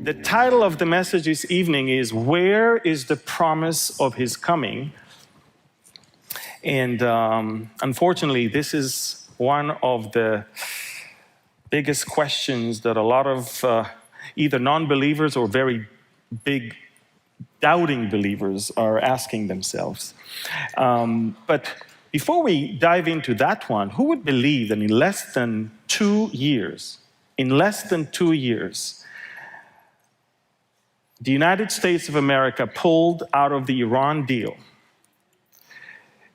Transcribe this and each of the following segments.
The title of the message this evening is Where is the Promise of His Coming? And unfortunately, this is one of the biggest questions that a lot of either non-believers or very big doubting believers are asking themselves. But before we dive into that one, who would believe that in less than 2 years, the United States of America pulled out of the Iran deal,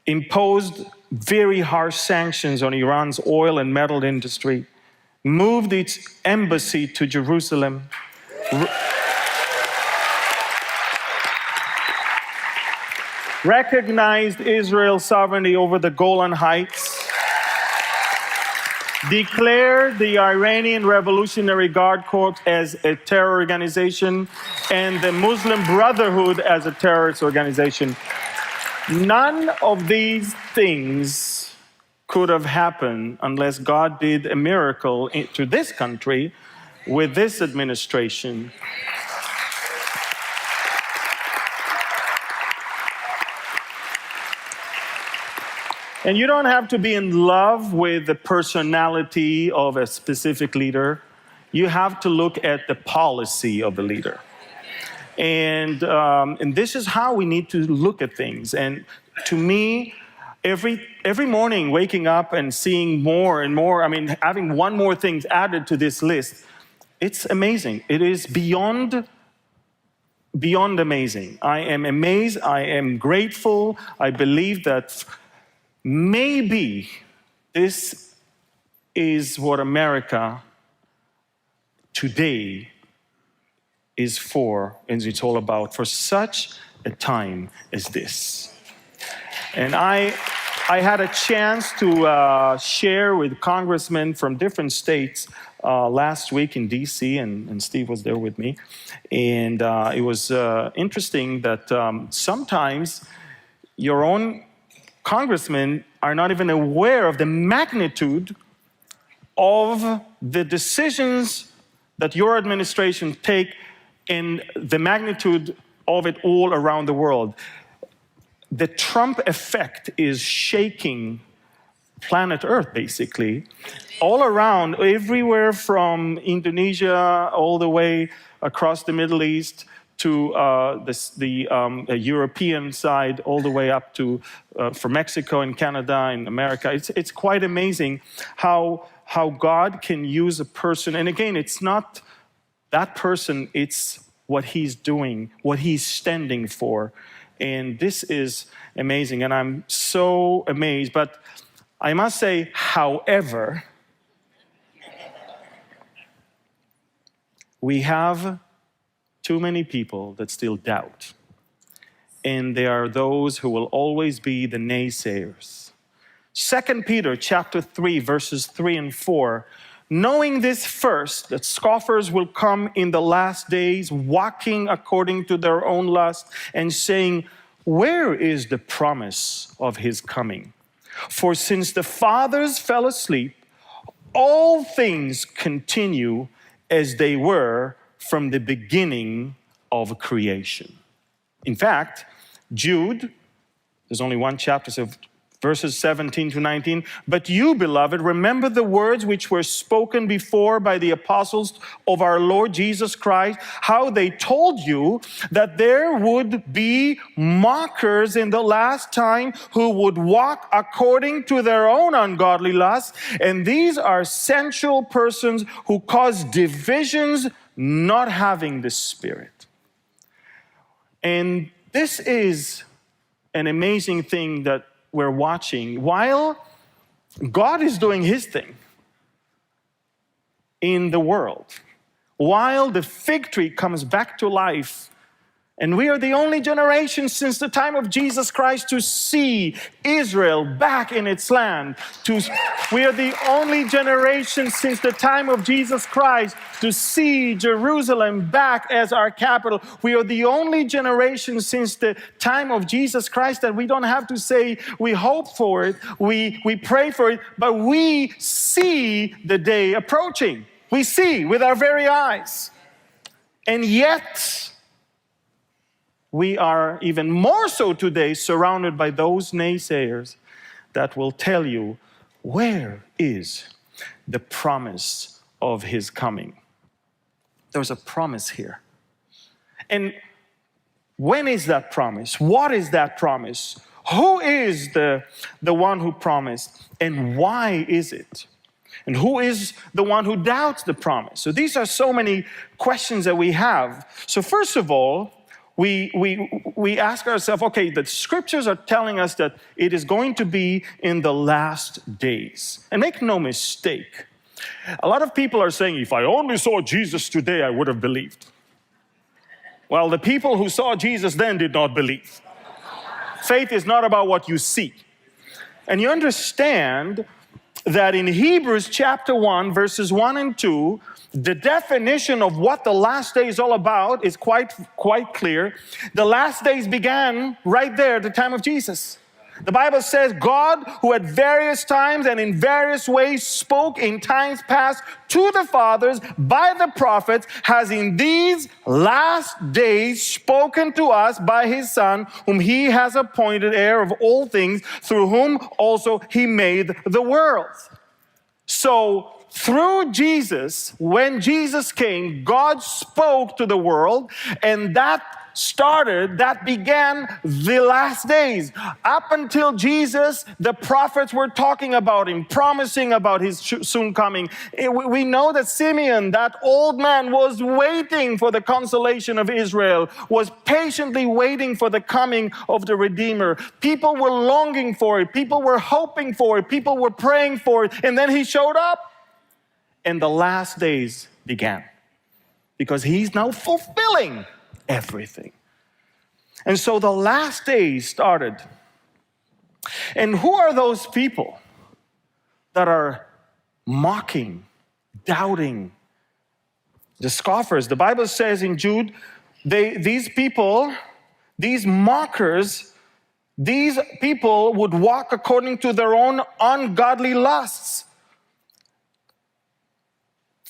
imposed very harsh sanctions on Iran's oil and metal industry, moved its embassy to Jerusalem, recognized Israel's sovereignty over the Golan Heights, declared the Iranian Revolutionary Guard Corps as a terror organization and the Muslim Brotherhood as a terrorist organization. None of these things could have happened unless God did a miracle to this country with this administration. And you don't have to be in love with the personality of a specific leader. You have to look at the policy of the leader. And this is how we need to look at things. And to me, every morning waking up and seeing more and more, having one more thing added to this list, it's amazing. It is beyond amazing. I am amazed. I am grateful. I believe that maybe this is what America today is for, and it's all about, for such a time as this. And I had a chance to share with congressmen from different states last week in D.C., and Steve was there with me. And it was interesting that sometimes your own congressmen are not even aware of the magnitude of the decisions that your administration take and the magnitude of it all around the world. The Trump effect is shaking planet Earth, basically, all around, everywhere from Indonesia all the way across the Middle East to the European side, all the way up to from Mexico and Canada and America. It's quite amazing how God can use a person. And again, it's not that person, it's what he's doing, what he's standing for. And this is amazing, and I'm so amazed. But I must say, however, we have too many people that still doubt. And there are those who will always be the naysayers. 2 Peter chapter 3, verses 3 and 4, knowing this first, that scoffers will come in the last days, walking according to their own lust, and saying, where is the promise of his coming? For since the fathers fell asleep, all things continue as they were from the beginning of creation. In fact, Jude, there's only one chapter, so verses 17 to 19. But you, beloved, remember the words which were spoken before by the apostles of our Lord Jesus Christ, how they told you that there would be mockers in the last time who would walk according to their own ungodly lusts. And these are sensual persons who cause divisions, not having the Spirit. And this is an amazing thing that we're watching. While God is doing his thing in the world, while the fig tree comes back to life, and we are the only generation since the time of Jesus Christ to see Israel back in its land. We are the only generation since the time of Jesus Christ to see Jerusalem back as our capital. We are the only generation since the time of Jesus Christ that we don't have to say we hope for it, we pray for it, but we see the day approaching. We see with our very eyes. And yet, we are even more so today surrounded by those naysayers that will tell you, where is the promise of his coming? There's a promise here. And when is that promise? What is that promise? Who is the one who promised? And why is it? And who is the one who doubts the promise? So these are so many questions that we have. So first of all, we ask ourselves, okay, the scriptures are telling us that it is going to be in the last days. And make no mistake, a lot of people are saying, if I only saw Jesus today, I would have believed. Well, the people who saw Jesus then did not believe. Faith is not about what you see. And you understand that in Hebrews chapter 1, verses 1 and 2, the definition of what the last day is all about is quite clear. The last days began right there at the time of Jesus. The Bible says God, who at various times and in various ways spoke in times past to the fathers by the prophets, has in these last days spoken to us by his Son, whom he has appointed heir of all things, through whom also he made the world. So, through Jesus, when Jesus came, God spoke to the world, and that began the last days. Up until Jesus, the prophets were talking about him, promising about his soon coming. We know that Simeon, that old man, was waiting for the consolation of Israel, was patiently waiting for the coming of the Redeemer. People were longing for it. People were hoping for it. People were praying for it. And then he showed up, and the last days began, because he's now fulfilling everything. And so the last days started. And who are those people that are mocking, doubting, the scoffers? The Bible says in Jude, these people, these mockers, these people would walk according to their own ungodly lusts.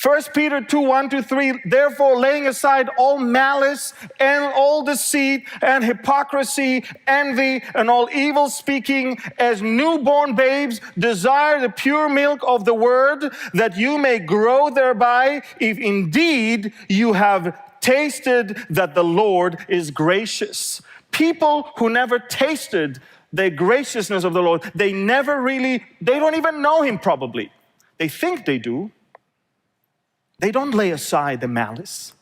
1 Peter 2, 1-3, therefore laying aside all malice and all deceit and hypocrisy, envy, and all evil speaking, as newborn babes, desire the pure milk of the word, that you may grow thereby, if indeed you have tasted that the Lord is gracious. People who never tasted the graciousness of the Lord, they don't even know him probably. They think they do. They don't lay aside the malice.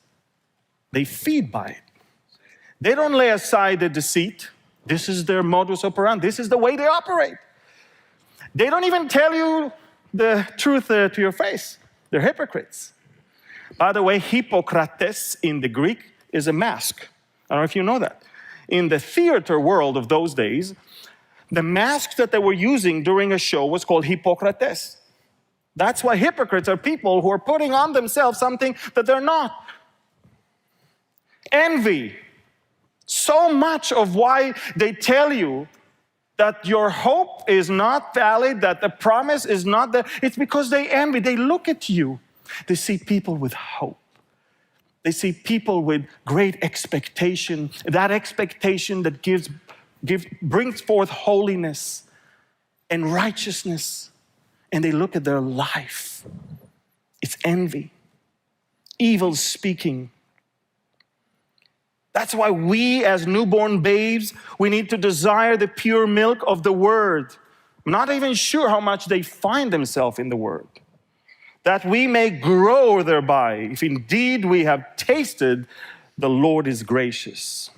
They feed by it. They don't lay aside the deceit. This is their modus operandi. This is the way they operate. They don't even tell you the truth to your face. They're hypocrites. By the way, Hippokrates in the Greek is a mask. I don't know if you know that. In the theater world of those days, the mask that they were using during a show was called Hippokrates. That's why hypocrites are people who are putting on themselves something that they're not. Envy. So much of why they tell you that your hope is not valid, that the promise is not there, it's because they envy. They look at you. They see people with hope. They see people with great expectation. That expectation that brings forth holiness and righteousness. And they look at their life. It's envy, evil speaking. That's why we as newborn babes, we need to desire the pure milk of the word. I'm not even sure how much they find themselves in the word. That we may grow thereby, if indeed we have tasted the Lord is gracious.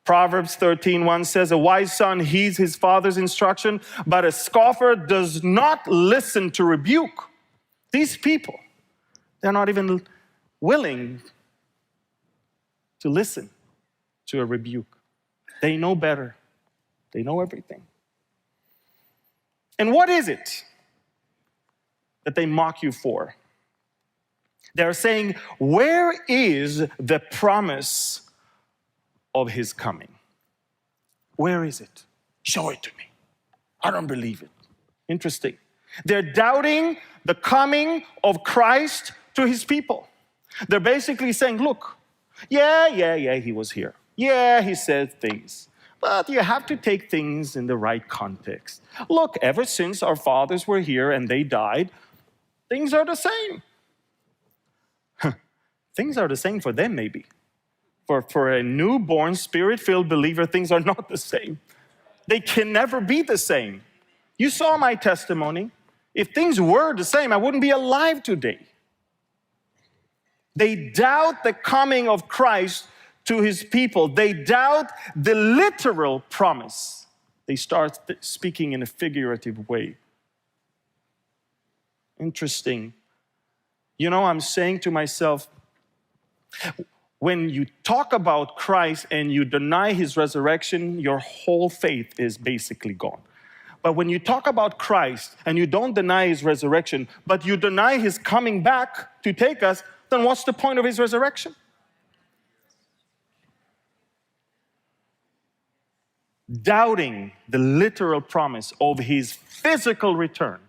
Proverbs 13:1 says, a wise son heeds his father's instruction, but a scoffer does not listen to rebuke. These people, they're not even willing to listen to a rebuke. They know better. They know everything. And what is it that they mock you for? They're saying, where is the promise of his coming? Where is it? Show it to me. I don't believe it. Interesting. They're doubting the coming of Christ to his people. They're basically saying, look, yeah, he was here. Yeah, he said things. But you have to take things in the right context. Look, ever since our fathers were here and they died, things are the same. Things are the same for them, maybe. For a newborn, spirit-filled believer, things are not the same. They can never be the same. You saw my testimony. If things were the same, I wouldn't be alive today. They doubt the coming of Christ to his people. They doubt the literal promise. They start speaking in a figurative way. Interesting. You know, I'm saying to myself, when you talk about Christ and you deny his resurrection, your whole faith is basically gone. But when you talk about Christ and you don't deny his resurrection, but you deny his coming back to take us, then what's the point of his resurrection? Doubting the literal promise of his physical return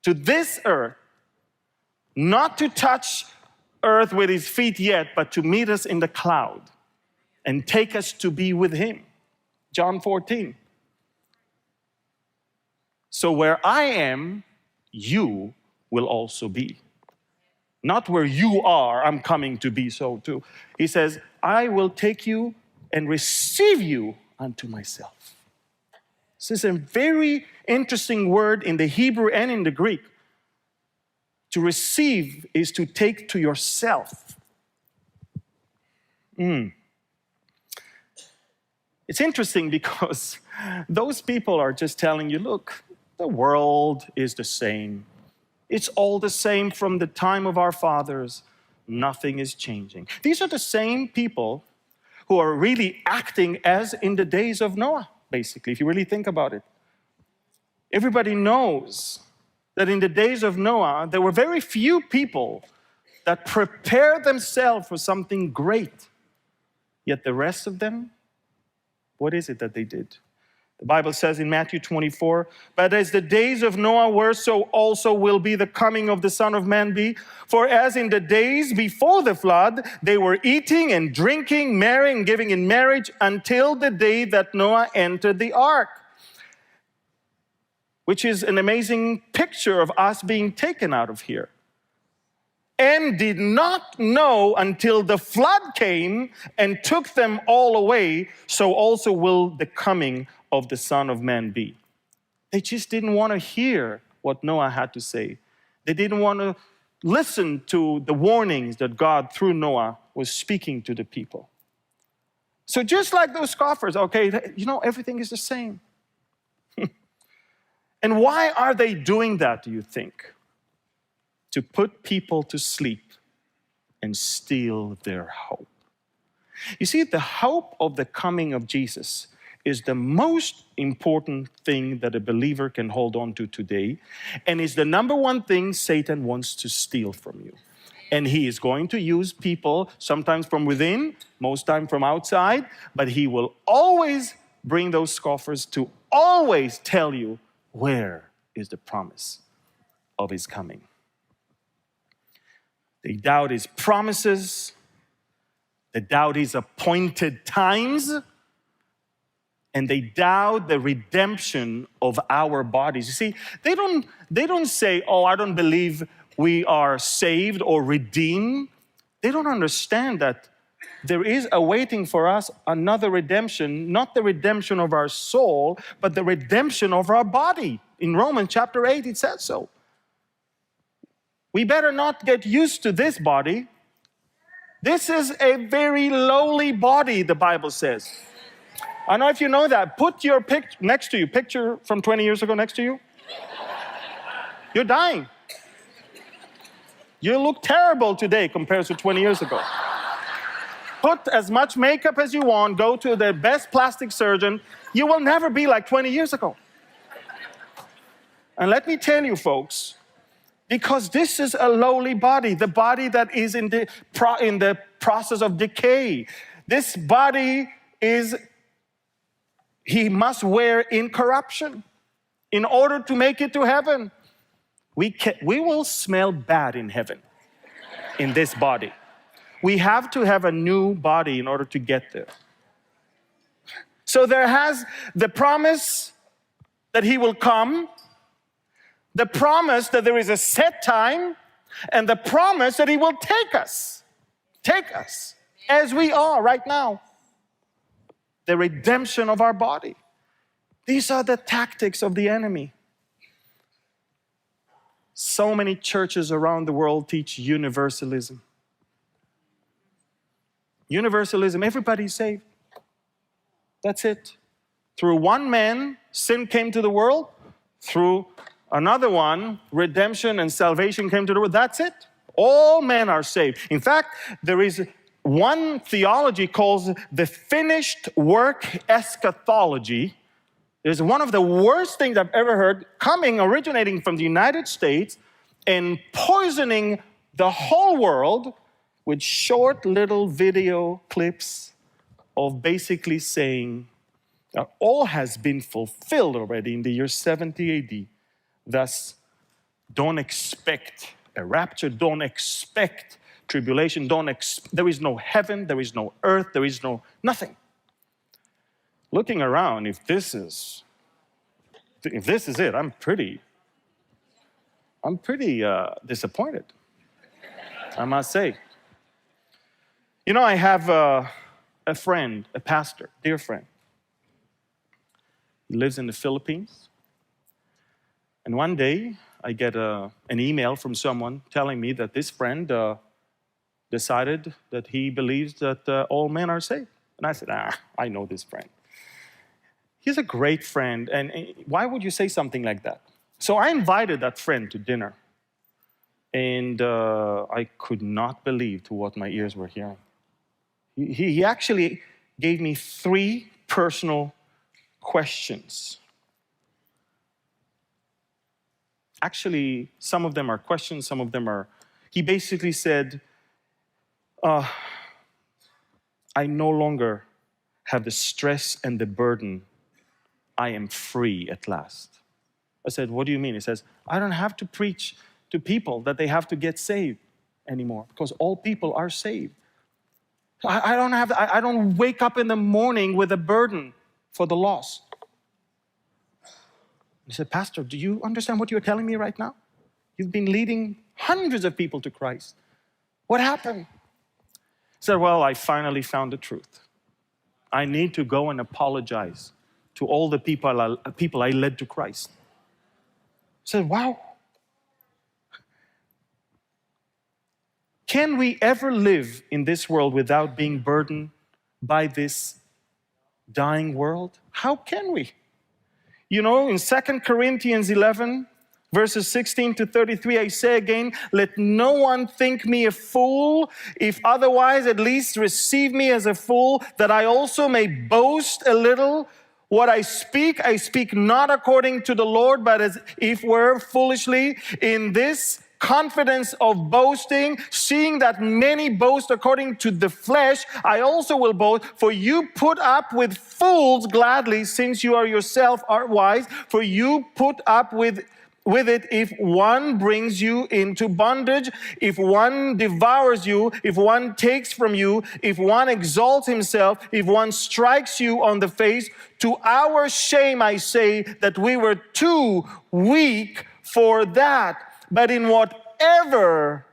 to this earth, not to touch earth with his feet yet, but to meet us in the cloud and take us to be with him. John 14. So where I am, you will also be. Not where you are, I'm coming to be so too. He says, I will take you and receive you unto myself. This is a very interesting word in the Hebrew and in the Greek. To receive is to take to yourself. It's interesting because those people are just telling you, look, the world is the same. It's all the same from the time of our fathers. Nothing is changing. These are the same people who are really acting as in the days of Noah, basically, if you really think about it. Everybody knows that in the days of Noah, there were very few people that prepared themselves for something great. Yet the rest of them, what is it that they did? The Bible says in Matthew 24, but as the days of Noah were, so also will be the coming of the Son of Man be. For as in the days before the flood, they were eating and drinking, marrying, giving in marriage, until the day that Noah entered the ark. Which is an amazing picture of us being taken out of here. And did not know until the flood came and took them all away, so also will the coming of the Son of Man be. They just didn't want to hear what Noah had to say. They didn't want to listen to the warnings that God, through Noah, was speaking to the people. So just like those scoffers, okay, you know, everything is the same. And why are they doing that, do you think? To put people to sleep and steal their hope. You see, the hope of the coming of Jesus is the most important thing that a believer can hold on to today, and is the number one thing Satan wants to steal from you. And he is going to use people, sometimes from within, most time from outside, but he will always bring those scoffers to always tell you, where is the promise of his coming? They doubt his promises. They doubt his appointed times. And they doubt the redemption of our bodies. You see, they don't say, oh, I don't believe we are saved or redeemed. They don't understand that there is awaiting for us another redemption, not the redemption of our soul, but the redemption of our body. In Romans chapter 8, it says so. We better not get used to this body. This is a very lowly body, the Bible says. I don't know if you know that. Put your picture next to you, picture from 20 years ago next to you. You're dying. You look terrible today compared to 20 years ago. Put as much makeup as you want, go to the best plastic surgeon. You will never be like 20 years ago. And let me tell you, folks, because this is a lowly body, the body that is in the process of decay. This body he must wear incorruption in order to make it to heaven. We will smell bad in heaven. in this body. We have to have a new body in order to get there. So there has the promise that he will come, the promise that there is a set time, and the promise that he will take us as we are right now. The redemption of our body. These are the tactics of the enemy. So many churches around the world teach universalism. Universalism, everybody's saved. That's it. Through one man, sin came to the world. Through another one, redemption and salvation came to the world. That's it. All men are saved. In fact, there is one theology called the finished work eschatology. It's one of the worst things I've ever heard, originating from the United States and poisoning the whole world with short little video clips of basically saying that all has been fulfilled already in the year 70 AD. Thus, don't expect a rapture, don't expect tribulation, there is no heaven, there is no earth, there is no nothing. Looking around, if this is it, I'm pretty disappointed, I must say. You know, I have a friend, a pastor, dear friend. He lives in the Philippines. And one day, I get an email from someone telling me that this friend decided that he believes that all men are saved. And I said, I know this friend. He's a great friend, and why would you say something like that? So I invited that friend to dinner, and I could not believe to what my ears were hearing. He actually gave me 3 personal questions. Actually, some of them are questions, some of them are... He basically said, I no longer have the stress and the burden. I am free at last. I said, what do you mean? He says, I don't have to preach to people that they have to get saved anymore because all people are saved. I don't wake up in the morning with a burden for the lost. He said, Pastor, do you understand what you're telling me right now? You've been leading hundreds of people to Christ. What happened? He said, well, I finally found the truth. I need to go and apologize to all the people I led to Christ. I said, wow. Can we ever live in this world without being burdened by this dying world? How can we? You know, in 2 Corinthians 11, verses 16 to 33, I say again, let no one think me a fool. If otherwise, at least receive me as a fool, that I also may boast a little. What I speak not according to the Lord, but as if were foolishly. In this confidence of boasting, seeing that many boast according to the flesh, I also will boast. For you put up with fools gladly, since you are yourself are wise. For you put up with it if one brings you into bondage, if one devours you, if one takes from you, if one exalts himself, if one strikes you on the face. To our shame I say that we were too weak for that. But in whatever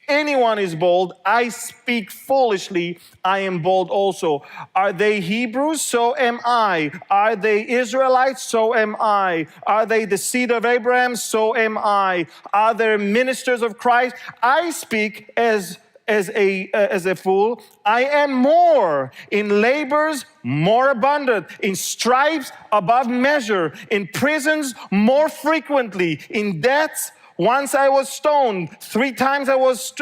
anyone is bold, I speak foolishly, I am bold also. Are they Hebrews? So am I. Are they Israelites? So am I. Are they the seed of Abraham? So am I. Are they ministers of Christ? I speak as a fool. I am more in labors, more abundant, in stripes above measure, in prisons more frequently, in deaths. Once I was stoned, 3 times I was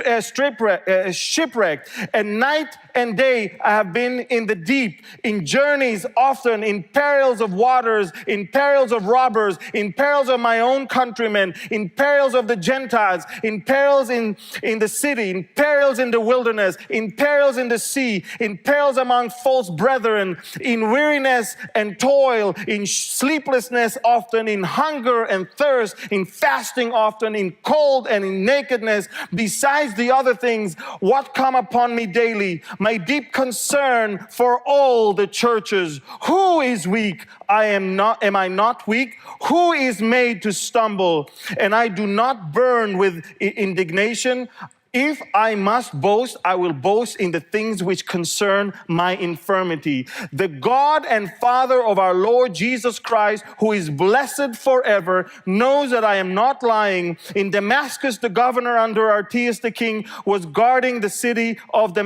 shipwrecked, and night and day I have been in the deep, in journeys often, in perils of waters, in perils of robbers, in perils of my own countrymen, in perils of the Gentiles, in perils in the city, in perils in the wilderness, in perils in the sea, in perils among false brethren, in weariness and toil, in sleeplessness often, in hunger and thirst, in fasting often, even in cold and in nakedness, besides the other things, what come upon me daily? My deep concern for all the churches. Who is weak? Am I not weak? Who is made to stumble? And I do not burn with indignation. If I must boast, I will boast in the things which concern my infirmity. The God and Father of our Lord Jesus Christ, who is blessed forever, knows that I am not lying. In Damascus, the governor under Artius the king was guarding the city of the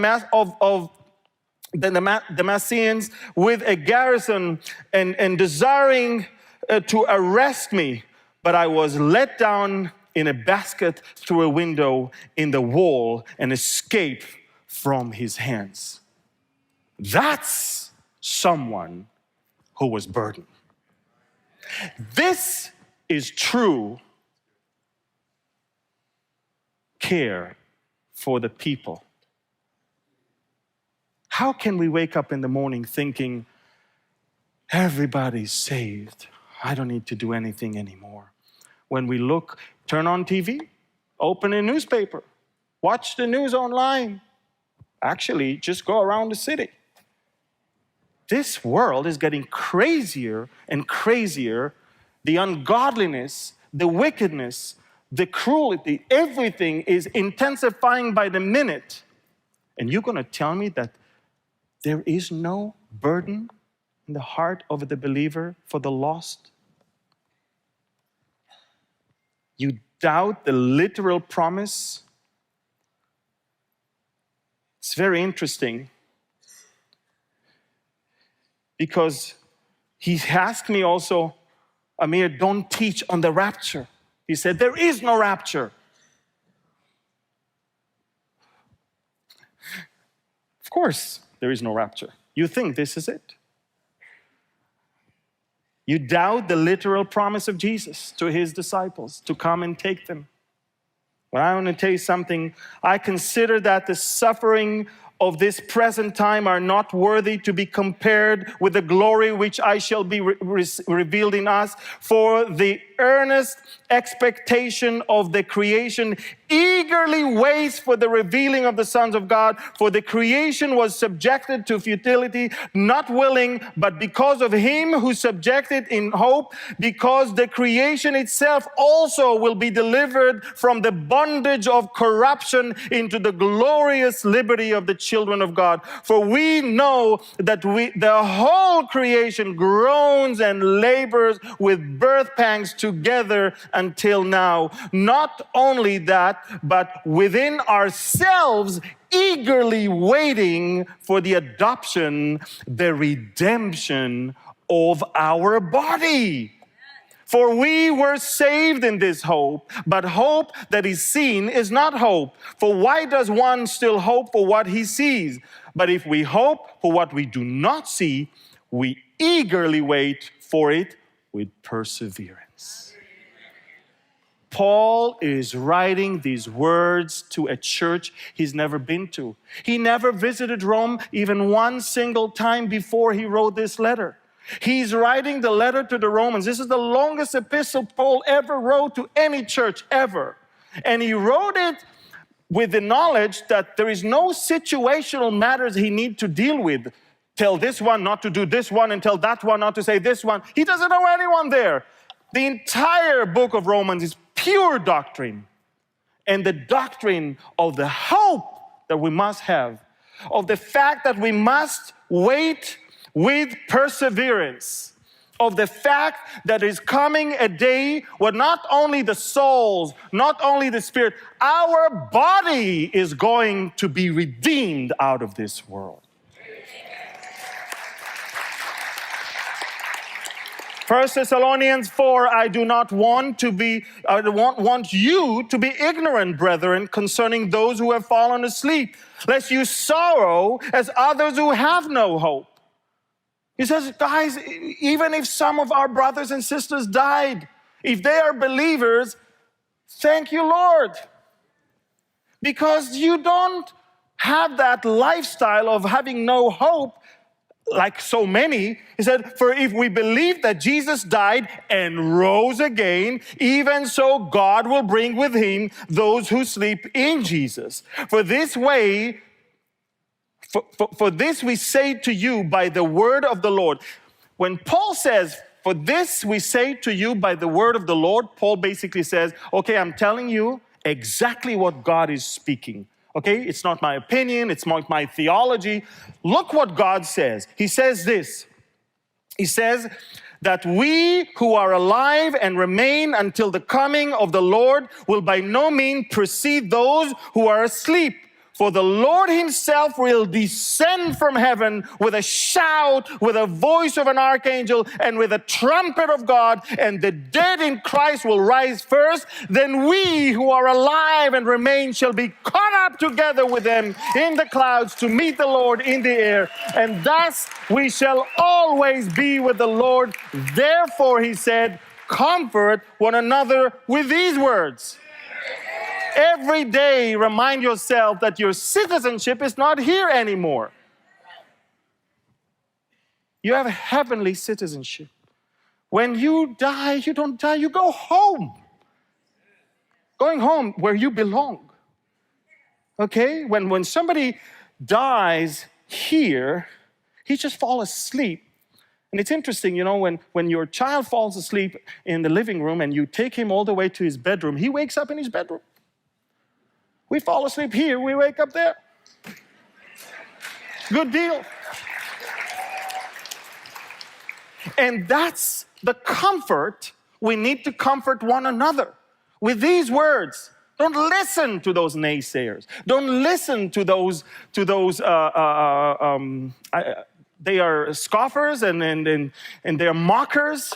Damascenes with a garrison and desiring to arrest me. But I was let down in a basket through a window in the wall and escape from his hands. That's someone who was burdened. This is true care for the people. How can we wake up in the morning thinking, everybody's saved, I don't need to do anything anymore? When we look, turn on TV, open a newspaper, watch the news online. Actually, just go around the city. This world is getting crazier and crazier. The ungodliness, the wickedness, the cruelty, everything is intensifying by the minute. And you're going to tell me that there is no burden in the heart of the believer for the lost? You doubt the literal promise? It's very interesting because he asked me also, Amir, don't teach on the rapture. He said, there is no rapture. Of course, there is no rapture. You think this is it? You doubt the literal promise of Jesus to his disciples to come and take them. Well, I want to tell you something. I consider that the suffering of this present time are not worthy to be compared with the glory which I shall be revealed in us. For the earnest expectation of the creation eagerly waits for the revealing of the sons of God. For the creation was subjected to futility, not willing, but because of him who subjected in hope, because the creation itself also will be delivered from the bondage of corruption into the glorious liberty of the children of God. For we know that the whole creation groans and labors with birth pangs together until now. Not only that, but within ourselves eagerly waiting for the adoption, the redemption of our body. For we were saved in this hope, but hope that is seen is not hope. For why does one still hope for what he sees? But if we hope for what we do not see, we eagerly wait for it with perseverance. Paul is writing these words to a church he's never been to. He never visited Rome even one single time before he wrote this letter. He's writing the letter to the Romans. This is the longest epistle Paul ever wrote to any church ever. And he wrote it with the knowledge that there is no situational matters he needs to deal with. Tell this one not to do this one and tell that one not to say this one. He doesn't know anyone there. The entire book of Romans is pure doctrine. And the doctrine of the hope that we must have, of the fact that we must wait with perseverance, of the fact that is coming a day where not only the souls, not only the spirit, our body is going to be redeemed out of this world. 1 Thessalonians 4, I do not want you to be ignorant, brethren, concerning those who have fallen asleep, lest you sorrow as others who have no hope. He says, guys, even if some of our brothers and sisters died, if they are believers, thank you, Lord. Because you don't have that lifestyle of having no hope like so many, he said, for if we believe that Jesus died and rose again, even so God will bring with him those who sleep in Jesus. For this we say to you by the word of the Lord. When Paul says, for this we say to you by the word of the Lord, Paul basically says, okay, I'm telling you exactly what God is speaking. Okay, it's not my opinion, it's not my theology. Look what God says. He says this. He says that we who are alive and remain until the coming of the Lord will by no means precede those who are asleep. For the Lord himself will descend from heaven with a shout, with a voice of an archangel, and with a trumpet of God, and the dead in Christ will rise first. Then we who are alive and remain shall be caught up together with them in the clouds to meet the Lord in the air. And thus we shall always be with the Lord. Therefore, he said, comfort one another with these words. Every day, remind yourself that your citizenship is not here anymore. You have a heavenly citizenship. When you die, you don't die, you go home. Going home where you belong. Okay? When somebody dies here, he just falls asleep. And it's interesting, you know, when your child falls asleep in the living room and you take him all the way to his bedroom, he wakes up in his bedroom. We fall asleep here, we wake up there. Good deal. And that's the comfort we need to comfort one another with these words. Don't listen to those naysayers. Don't listen to those. They are scoffers and they are mockers.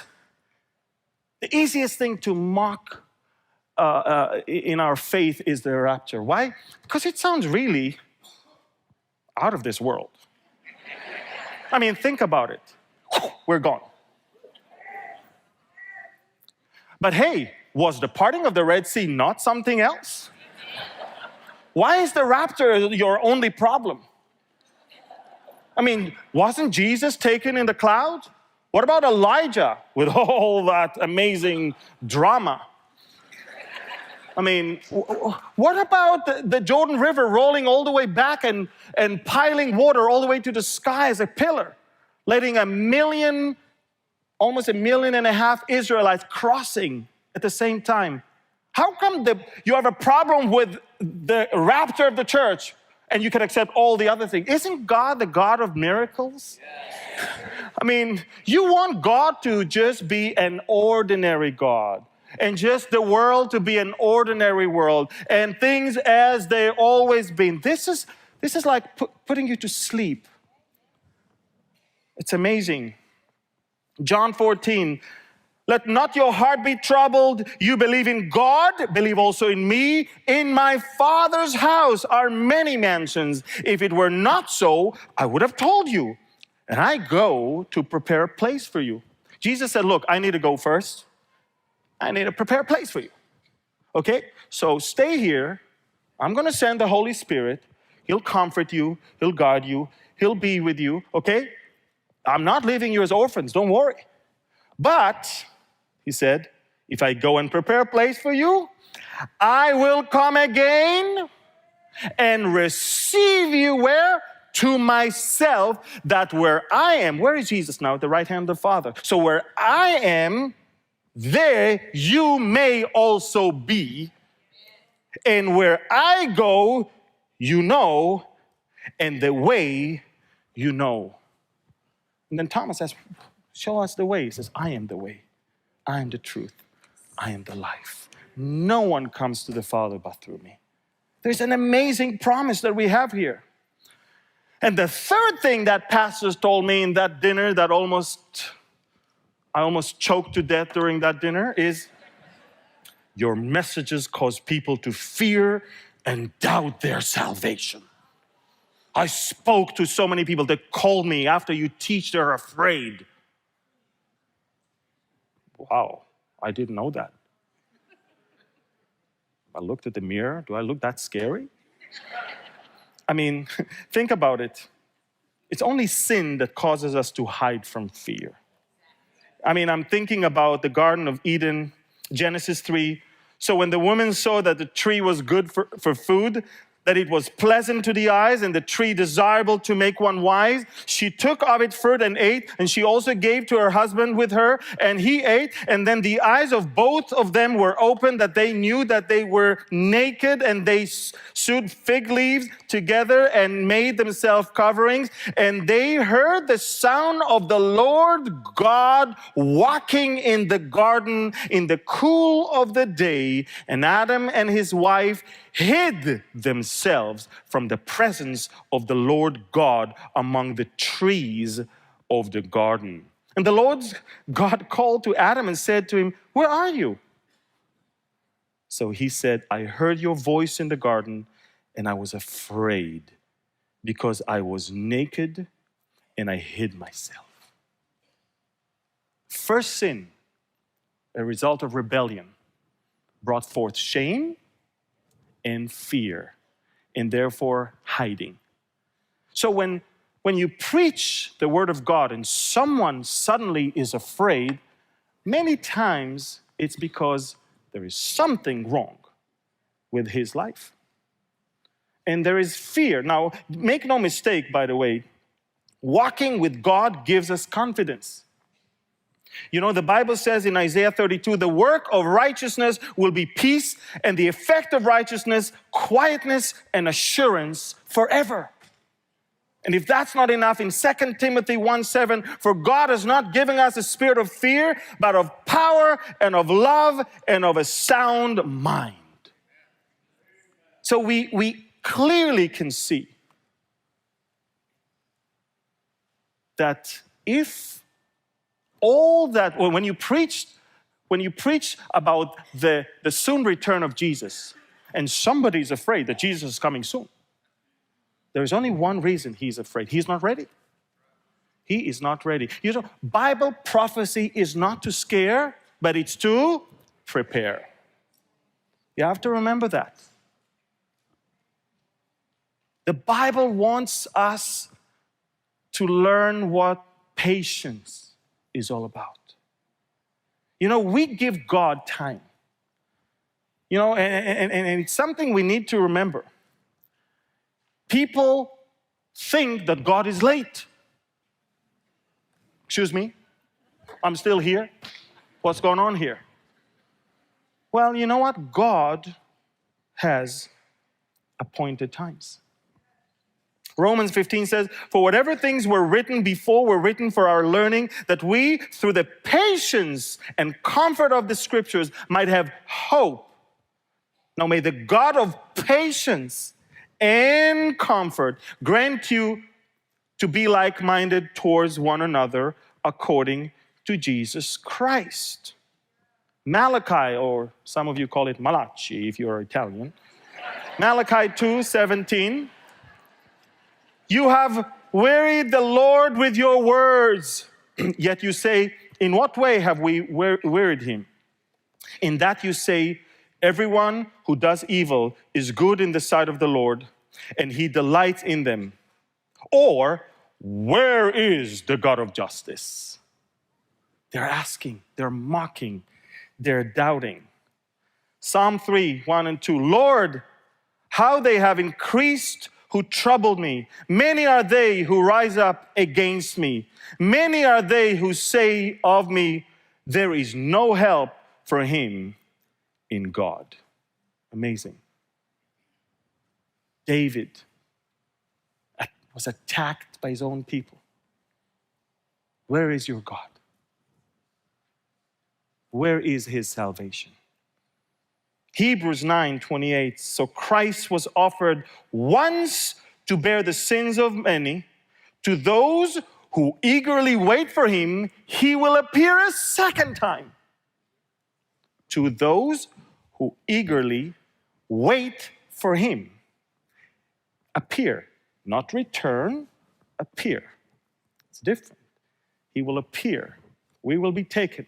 The easiest thing to mock in our faith is the rapture. Why? Because it sounds really out of this world. I mean, think about it. We're gone. But hey, was the parting of the Red Sea not something else? Why is the rapture your only problem? I mean, wasn't Jesus taken in the cloud? What about Elijah with all that amazing drama? I mean, what about the Jordan River rolling all the way back and piling water all the way to the sky as a pillar, letting almost 1.5 million Israelites crossing at the same time? How come you have a problem with the rapture of the church and you can accept all the other things? Isn't God the God of miracles? Yes. I mean, you want God to just be an ordinary God, and just the world to be an ordinary world, and things as they've always been. This is like putting you to sleep. It's amazing. John 14, let not your heart be troubled. You believe in God, believe also in me. In my Father's house are many mansions. If it were not so, I would have told you. And I go to prepare a place for you. Jesus said, look, I need to go first. I need to prepare a place for you. Okay? So stay here. I'm going to send the Holy Spirit. He'll comfort you. He'll guide you. He'll be with you. Okay? I'm not leaving you as orphans. Don't worry. But, he said, if I go and prepare a place for you, I will come again and receive you where? To myself, that where I am. Where is Jesus now? At the right hand of the Father. So where I am, there you may also be. And where I go, you know, and the way you know. And then Thomas says, show us the way. He says, I am the way. I am the truth. I am the life. No one comes to the Father but through me. There's an amazing promise that we have here. And the third thing that pastors told me in that dinner that I almost choked to death during that dinner is, your messages cause people to fear and doubt their salvation. I spoke to so many people that called me after you teach, they're afraid. Wow, I didn't know that. I looked at the mirror. Do I look that scary? I mean, think about it. It's only sin that causes us to hide from fear. I mean, I'm thinking about the Garden of Eden, Genesis 3. So when the woman saw that the tree was good for food, that it was pleasant to the eyes and the tree desirable to make one wise, she took of its fruit and ate, and she also gave to her husband with her, and he ate. And then the eyes of both of them were opened, that they knew that they were naked, and they sewed fig leaves together and made themselves coverings. And they heard the sound of the Lord God walking in the garden in the cool of the day, and Adam and his wife hid themselves from the presence of the Lord God among the trees of the garden. And the Lord God called to Adam and said to him, "Where are you?" So he said, "I heard your voice in the garden, and I was afraid because I was naked and I hid myself." First sin, a result of rebellion, brought forth shame and fear, and therefore hiding. So when you preach the word of God and someone suddenly is afraid, many times it's because there is something wrong with his life. And there is fear. Now, make no mistake, by the way, walking with God gives us confidence. You know, the Bible says in Isaiah 32, the work of righteousness will be peace, and the effect of righteousness, quietness and assurance forever. And if that's not enough, in 2 Timothy 1:7, for God has not given us a spirit of fear, but of power and of love and of a sound mind. So we clearly can see that if all that, when you preach about the soon return of Jesus, and somebody's afraid that Jesus is coming soon, there's only one reason he's afraid. He's not ready. He is not ready. You know, Bible prophecy is not to scare, but it's to prepare. You have to remember that. The Bible wants us to learn what patience is all about. You know, we give God time. You know, and it's something we need to remember. People think that God is late. Excuse me, I'm still here. What's going on here? Well, you know what? God has appointed times. Romans 15 says, for whatever things were written before were written for our learning, that we, through the patience and comfort of the scriptures, might have hope. Now may the God of patience and comfort grant you to be like-minded towards one another according to Jesus Christ. Malachi, or some of you call it Malachi if you're Italian. Malachi 2:17. You have wearied the Lord with your words, yet you say, in what way have we wearied him? In that you say, everyone who does evil is good in the sight of the Lord, and he delights in them. Or, where is the God of justice? They're asking, they're mocking, they're doubting. Psalm 3:1-2. Lord, how they have increased who troubled me. Many are they who rise up against me. Many are they who say of me, there is no help for him in God. Amazing. David was attacked by his own people. Where is your God? Where is his salvation? Hebrews 9:28, so Christ was offered once to bear the sins of many. To those who eagerly wait for him, he will appear a second time. To those who eagerly wait for him. Appear, not return, appear. It's different. He will appear. We will be taken.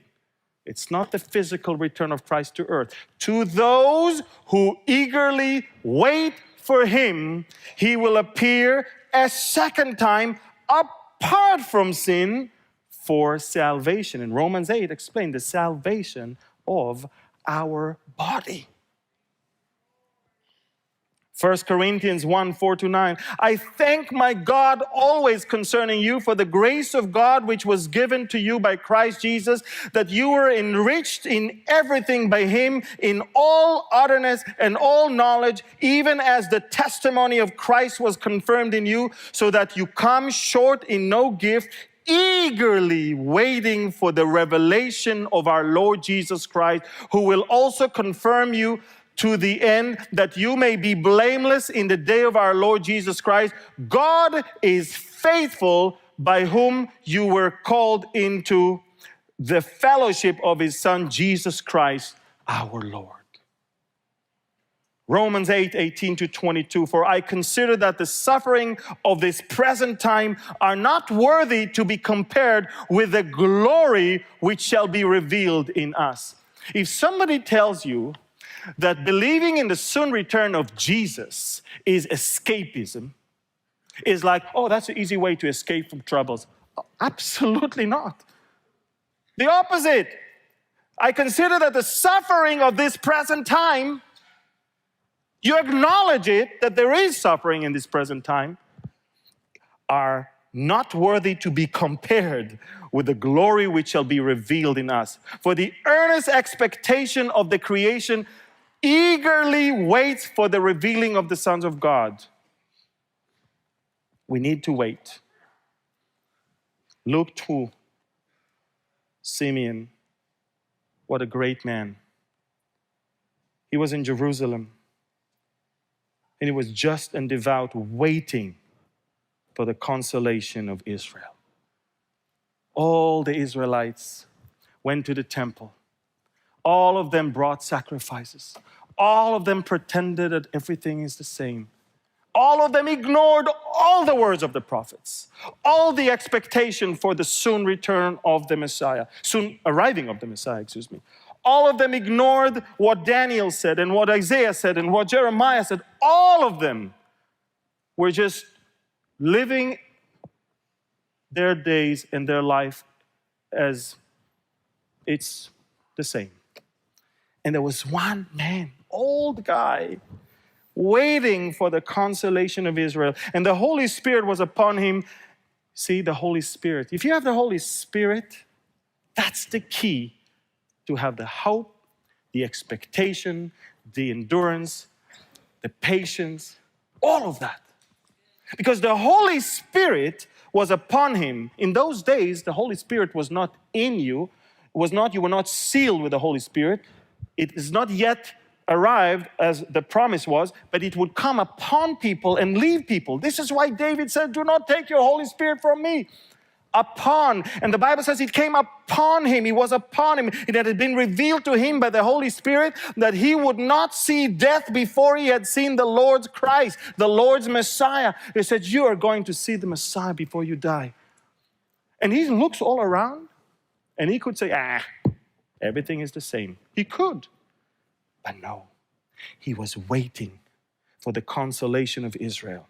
It's not the physical return of Christ to earth. To those who eagerly wait for him, he will appear a second time apart from sin for salvation. And Romans 8 explained the salvation of our body. 1 Corinthians 1, 4-9. I thank my God always concerning you for the grace of God which was given to you by Christ Jesus, that you were enriched in everything by him, in all utterance and all knowledge, even as the testimony of Christ was confirmed in you, so that you come short in no gift, eagerly waiting for the revelation of our Lord Jesus Christ, who will also confirm you to the end, that you may be blameless in the day of our Lord Jesus Christ. God is faithful, by whom you were called into the fellowship of his Son, Jesus Christ, our Lord. Romans 8, 18-22, for I consider that the suffering of this present time are not worthy to be compared with the glory which shall be revealed in us. If somebody tells you that believing in the soon return of Jesus is escapism, is like, oh, that's an easy way to escape from troubles. Absolutely not. The opposite. I consider that the suffering of this present time, you acknowledge it, that there is suffering in this present time, are not worthy to be compared with the glory which shall be revealed in us. For the earnest expectation of the creation eagerly waits for the revealing of the sons of God. We need to wait. Luke 2, Simeon, what a great man. He was in Jerusalem, and he was just and devout, waiting for the consolation of Israel. All the Israelites went to the temple. All of them brought sacrifices. All of them pretended that everything is the same. All of them ignored all the words of the prophets, all the expectation for the soon return of the Messiah, soon arriving of the Messiah, excuse me. All of them ignored what Daniel said and what Isaiah said and what Jeremiah said. All of them were just living their days and their life as it's the same. And there was one man, old guy, waiting for the consolation of Israel. And the Holy Spirit was upon him. See, the Holy Spirit. If you have the Holy Spirit, that's the key to have the hope, the expectation, the endurance, the patience, all of that. Because the Holy Spirit was upon him. In those days, the Holy Spirit was not in you. You were not sealed with the Holy Spirit. It is not yet arrived as the promise was, but it would come upon people and leave people. This is why David said, do not take your Holy Spirit from me. Upon. And the Bible says it came upon him. He was upon him. It had been revealed to him by the Holy Spirit that he would not see death before he had seen the Lord's Christ, the Lord's Messiah. He said, you are going to see the Messiah before you die. And he looks all around and he could say, everything is the same. He could. But no, he was waiting for the consolation of Israel.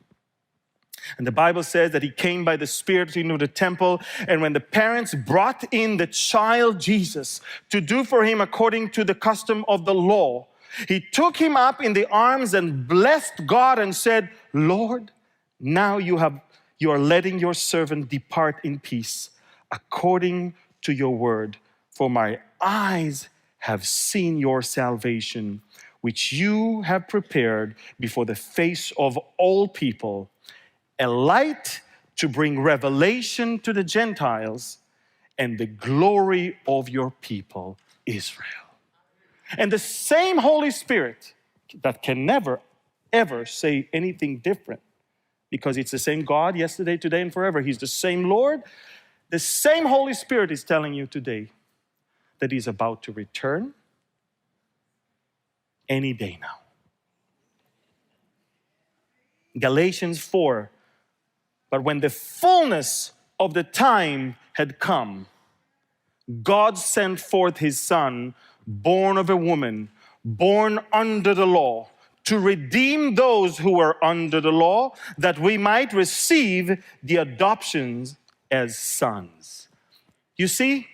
And the Bible says that he came by the Spirit into the temple, and when the parents brought in the child Jesus to do for him according to the custom of the law, he took him up in the arms and blessed God and said, Lord, now you are letting your servant depart in peace according to your word. For my eyes have seen your salvation, which you have prepared before the face of all people, a light to bring revelation to the Gentiles and the glory of your people, Israel. And the same Holy Spirit that can never, ever say anything different, because it's the same God yesterday, today, and forever. He's the same Lord. The same Holy Spirit is telling you today that he's about to return any day now. Galatians 4, but when the fullness of the time had come, God sent forth his Son, born of a woman, born under the law, to redeem those who were under the law, that we might receive the adoptions as sons. You see,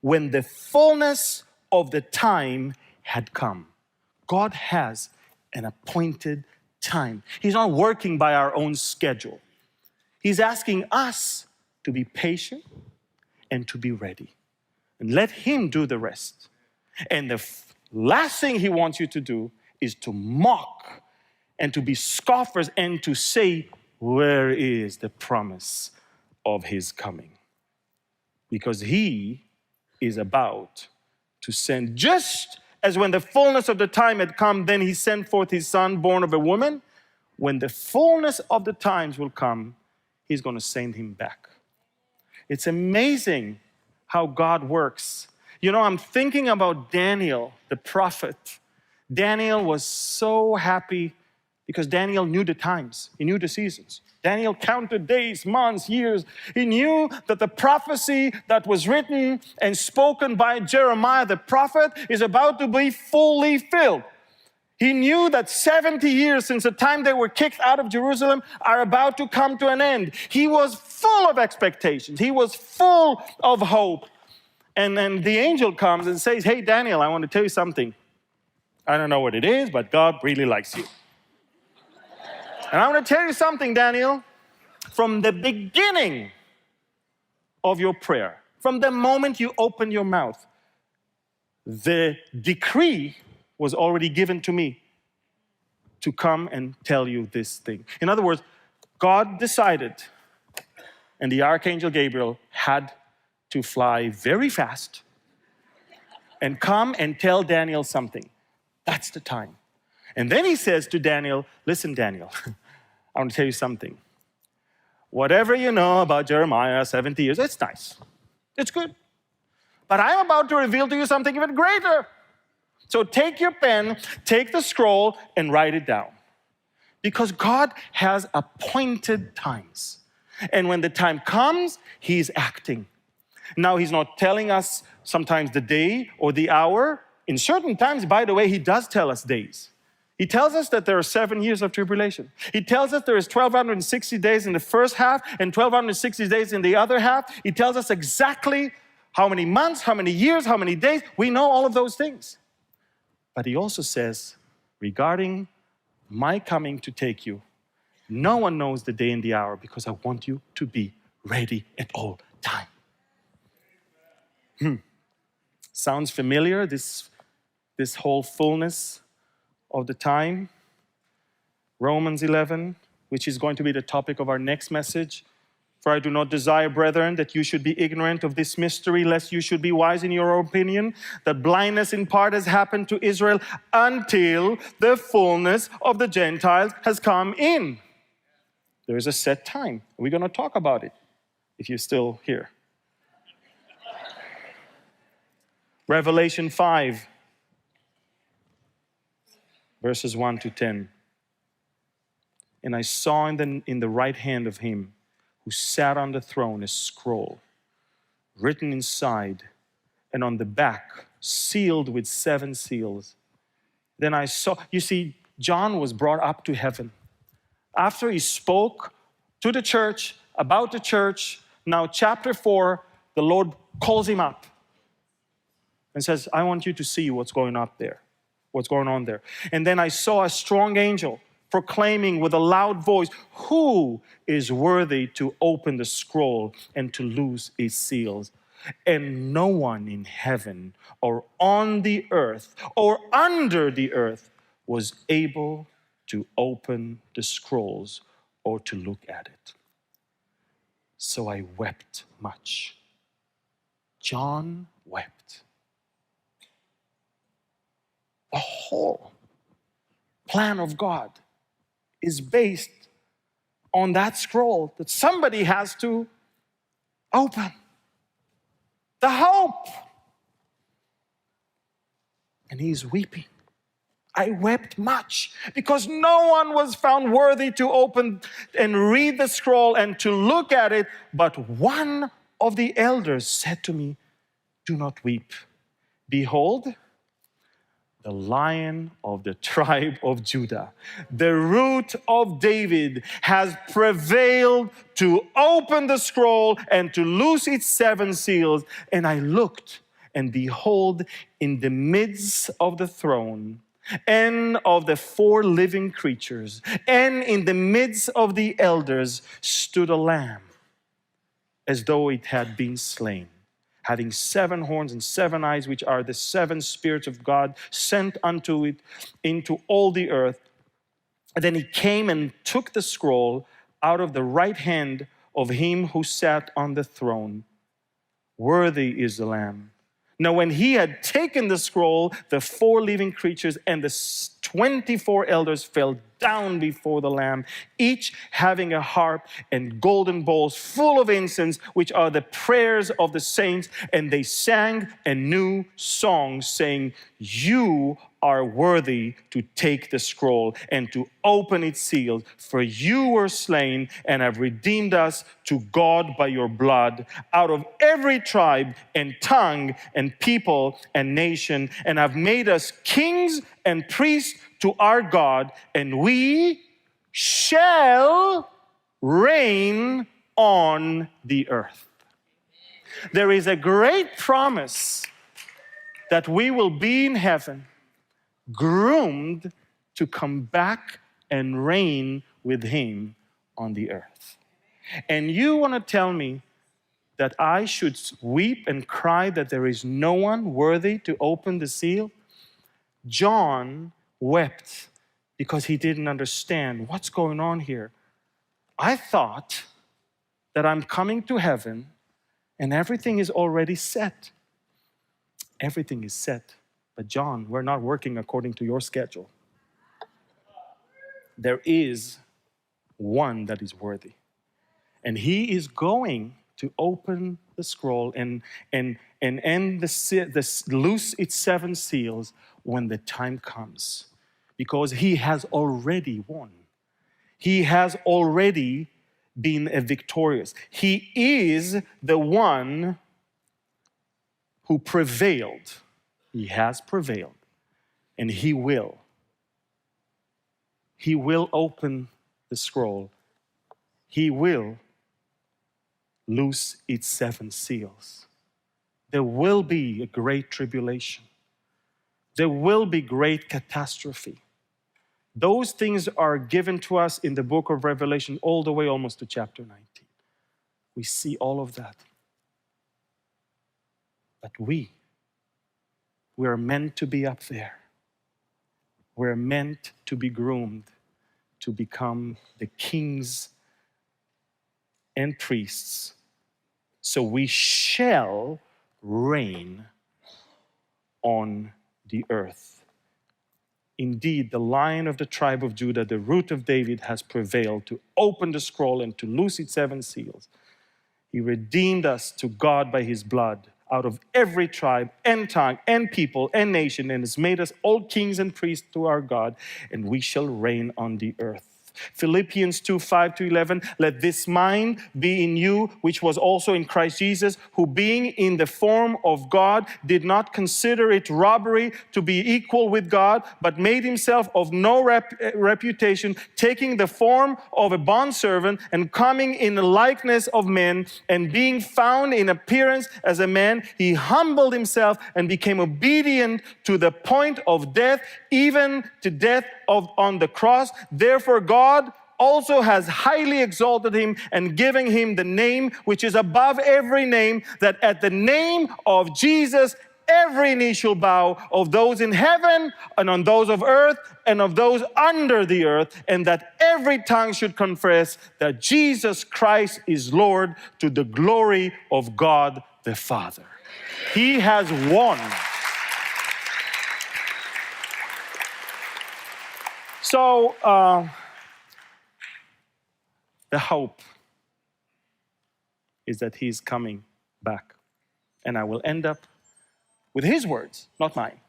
when the fullness of the time had come, God has an appointed time. He's not working by our own schedule. He's asking us to be patient and to be ready. And let him do the rest. And the last thing he wants you to do is to mock and to be scoffers and to say, where is the promise of his coming? Because he is about to send, just as when the fullness of the time had come, then he sent forth his son, born of a woman. When the fullness of the times will come, he's going to send him back. It's amazing how God works. You know, I'm thinking about Daniel, the prophet. Daniel was so happy because Daniel knew the times. He knew the seasons. Daniel counted days, months, years. He knew that the prophecy that was written and spoken by Jeremiah the prophet is about to be fully filled. He knew that 70 years since the time they were kicked out of Jerusalem are about to come to an end. He was full of expectations. He was full of hope. And then the angel comes and says, hey, Daniel, I want to tell you something. I don't know what it is, but God really likes you. And I want to tell you something, Daniel. From the beginning of your prayer, from the moment you open your mouth, the decree was already given to me to come and tell you this thing. In other words, God decided, and the archangel Gabriel had to fly very fast and come and tell Daniel something. That's the time. And then he says to Daniel, listen, Daniel, I want to tell you something. Whatever you know about Jeremiah, 70 years, it's nice. It's good. But I'm about to reveal to you something even greater. So take your pen, take the scroll, and write it down. Because God has appointed times. And when the time comes, he's acting. Now, he's not telling us sometimes the day or the hour. In certain times, by the way, he does tell us days. He tells us that there are 7 years of tribulation. He tells us there is 1,260 days in the first half and 1,260 days in the other half. He tells us exactly how many months, how many years, how many days. We know all of those things. But he also says, regarding my coming to take you, no one knows the day and the hour because I want you to be ready at all time. Sounds familiar, this whole fullness of the time? Romans 11, which is going to be the topic of our next message. For I do not desire, brethren, that you should be ignorant of this mystery, lest you should be wise in your opinion, that blindness in part has happened to Israel until the fullness of the Gentiles has come in. There is a set time. We're going to talk about it, if you're still here. Revelation 5, verses 1 to 10. And I saw in the right hand of him who sat on the throne a scroll written inside and on the back, sealed with 7 seals. Then I saw, you see, John was brought up to heaven. After he spoke to the church, about the church, now chapter 4, the Lord calls him up and says, I want you to see what's going on there. And then I saw a strong angel proclaiming with a loud voice, who is worthy to open the scroll and to loose its seals? And no one in heaven or on the earth or under the earth was able to open the scrolls or to look at it. So I wept much. John wept. The whole plan of God is based on that scroll that somebody has to open. The hope. And he's weeping. I wept much because no one was found worthy to open and read the scroll and to look at it. But one of the elders said to me, do not weep. Behold, the Lion of the tribe of Judah, the Root of David, has prevailed to open the scroll and to loose its 7 seals. And I looked, and behold, in the midst of the throne and of the 4 living creatures, and in the midst of the elders, stood a lamb, as though it had been slain, having 7 horns and 7 eyes, which are the 7 spirits of God sent unto it into all the earth. And then he came and took the scroll out of the right hand of him who sat on the throne. Worthy is the Lamb. Now when he had taken the scroll, the 4 living creatures and the 24 elders fell down before the Lamb, each having a harp and golden bowls full of incense, which are the prayers of the saints. And they sang a new song, saying, you are worthy to take the scroll and to open its seals, for you were slain and have redeemed us to God by your blood out of every tribe and tongue and people and nation, and have made us kings and priests to our God, and we shall reign on the earth. There is a great promise that we will be in heaven, groomed to come back and reign with him on the earth. And you want to tell me that I should weep and cry that there is no one worthy to open the seal? John wept because he didn't understand what's going on here. I thought that I'm coming to heaven and everything is already set. Everything is set. But John, we're not working according to your schedule. There is one that is worthy. And he is going to open the scroll and end loose its 7 seals when the time comes. Because he has already won. He has already been victorious. He is the one who prevailed. He has prevailed. And he will. He will open the scroll. He will loose its 7 seals. There will be a great tribulation. There will be great catastrophe. Those things are given to us in the book of Revelation all the way almost to chapter 19. We see all of that. But we are meant to be up there. We're meant to be groomed to become the kings and priests. So we shall reign on the earth. Indeed, the Lion of the tribe of Judah, the Root of David, has prevailed to open the scroll and to loose its 7 seals. He redeemed us to God by his blood out of every tribe and tongue and people and nation, and has made us all kings and priests to our God, and we shall reign on the earth. Philippians 2:5-11, let this mind be in you, which was also in Christ Jesus, who being in the form of God, did not consider it robbery to be equal with God, but made himself of no reputation, taking the form of a bondservant and coming in the likeness of men, and being found in appearance as a man, he humbled himself and became obedient to the point of death, even to death on the cross. Therefore God also has highly exalted him and given him the name which is above every name, that at the name of Jesus every knee shall bow, of those in heaven and on those of earth and of those under the earth, and that every tongue should confess that Jesus Christ is Lord, to the glory of God the Father. He has won. So, the hope is that he's coming back. And I will end up with his words, not mine.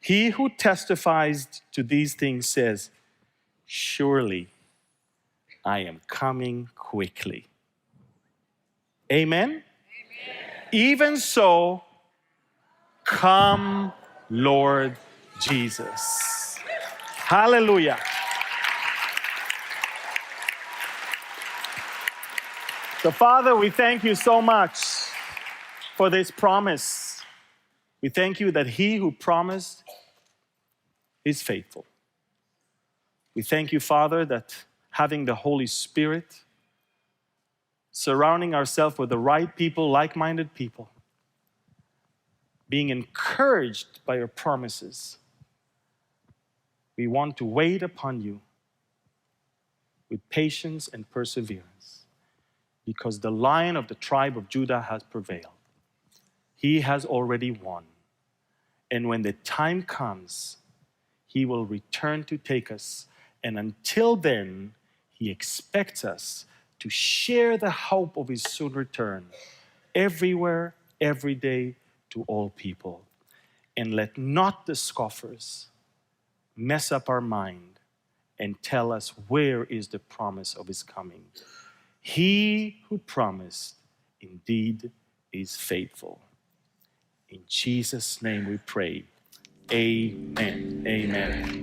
He who testifies to these things says, surely I am coming quickly. Amen? Amen. Even so, come Lord Jesus. Hallelujah. So, Father, we thank you so much for this promise. We thank you that he who promised is faithful. We thank you, Father, that having the Holy Spirit, surrounding ourselves with the right people, like-minded people, being encouraged by your promises, we want to wait upon you with patience and perseverance, because the Lion of the tribe of Judah has prevailed. He has already won. And when the time comes, he will return to take us. And until then, he expects us to share the hope of his soon return everywhere, every day, to all people. And let not the scoffers mess up our mind and tell us where is the promise of his coming. He who promised indeed is faithful. In Jesus' name we pray. Amen. Amen.